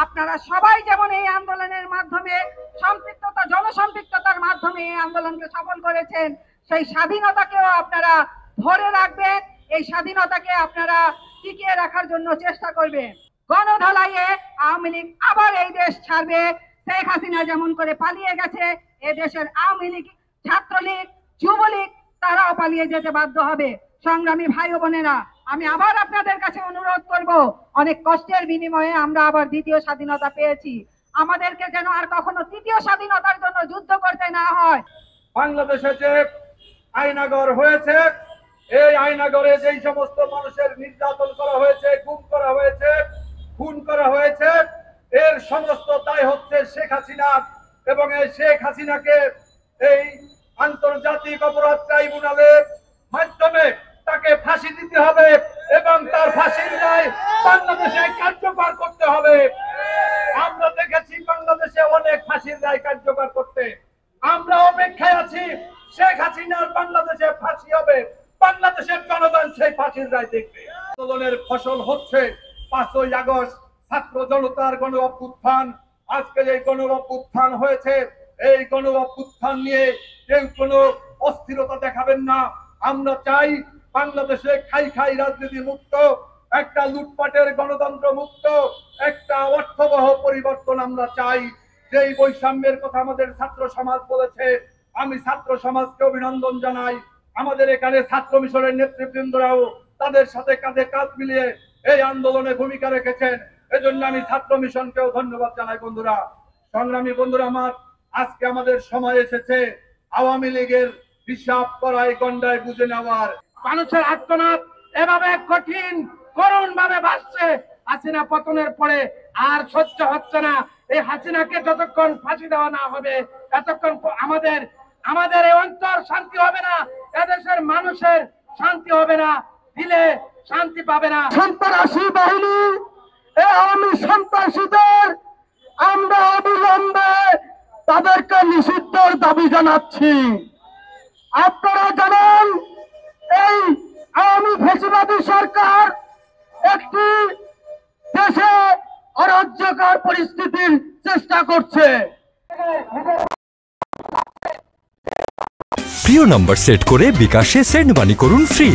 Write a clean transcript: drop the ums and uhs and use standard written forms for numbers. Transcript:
আপনারা সবাই যেমন এই আন্দোলনের মাধ্যমে সম্পৃক্ততা জনসম্পৃক্ততার মাধ্যমে এই আন্দোলনকে সফল করেছেন, সেই স্বাধীনতাকেও আপনারা ধরে রাখবেন, এই স্বাধীনতাকে আপনারা টিকিয়ে রাখার জন্য চেষ্টা করবেন। গণধোলাইয়ে আওয়ামী লীগ আবার এই দেশ ছাড়বে। শেখ হাসিনা যেমন করে পালিয়ে গেছে, এ দেশের আওয়ামী লীগ, ছাত্রলীগ, যুবলীগ তারাও পালিয়ে যেতে বাধ্য হবে। সংগ্রামী ভাই ও বোনেরা, আমি আবার আপনাদের কাছে অনুরোধ করব, অনেক কষ্টের বিনিময়ে আমরা আবার দ্বিতীয় স্বাধীনতা পেয়েছি, আমাদেরকে যেন আর কখনো তৃতীয় স্বাধীনতার জন্য যুদ্ধ করতে না হয়। বাংলাদেশে যে আইনাগর হয়েছে, এই আইনাগরে যেই সমস্ত মানুষের নির্যাতন করা হয়েছে, গুম করা হয়েছে, খুন করা হয়েছে, এর সমস্ত দায় হচ্ছে শেখ হাসিনা। এবং এই শেখ হাসিনাকে এই আন্তর্জাতিক অপরাধ ট্রাইব্যুনালের মাধ্যমে তাকে ফাঁসি দিতে হবে এবং তার ফাঁসির রায় বাংলাদেশে কার্যকর করতে হবে। আমরা দেখেছি বাংলাদেশে অনেক ফাঁসির রায় কার্যকর করতে, আমরা অপেক্ষায় আছি শেখ হাসিনার বাংলাদেশে ফাঁসি হবে, বাংলাদেশের জনগণ সেই ফাঁসির রায় দেখবে। আন্দোলনের ফসল হচ্ছে 5ই আগস্ট ছাত্র জনতার গণ অভ্যুত্থান। আজকে যে গণ অভ্যুত্থান হয়েছে, এই গণ অভ্যুত্থান নিয়ে কেউ কোনো অস্থিরতা দেখাবেন না। আমরা চাই বাংলাদেশে খাই রাজনীতি মুক্ত, একটা লুটপাটের গণতন্ত্র মুক্ত একটা অর্থবহ পরিবর্তন আমরা চাই। যেই বৈষম্যের কথা আমাদের ছাত্র সমাজ বলেছে, আমি ছাত্র সমাজকে অভিনন্দন জানাই। আমাদের এখানে ছাত্র মিশনের নেতৃবৃন্দরাও তাদের সাথে কাঁধে কাঁধ মিলিয়ে এই আন্দোলনে ভূমিকা রেখেছেন, এজন্য আমি ছাত্র মিশনকেও ধন্যবাদ জানাই। বন্ধুরা, সংগ্রামী বন্ধুরা আমার, আজকে আমাদের সময় এসেছে আওয়ামী লীগের হিসাব করায় গন্ডায় বুঝে নেওয়ার। মানুষের আত্মনাদ এভাবে কঠিন করুণ ভাবে বাড়ছে হাসিনা পতনের পরে, আর সহ্য হচ্ছে না। এই হাসিনাকে যতক্ষণ ফাঁসি দেওয়া না হবে, ততক্ষণ আমাদের এই অঞ্চল শান্তি হবে না, এদেশের মানুষের শান্তি হবে না, দিলে শান্তি পাবে না। সন্ত্রাসী বাহিনী, এই আওয়ামী সন্ত্রাসীদের আমরা অবিলম্বে তাদেরকে নিষিদ্ধের দাবি জানাচ্ছি। আপনারা জানেন এই আওয়ামী ফ্যাসিবাদী সরকার একটি দেশে অরাজ্যকর পরিস্থিতির চেষ্টা করছে। প্রিয় নাম্বার সেট করে বিকাশে সেন্ড মানি করুন ফ্রি।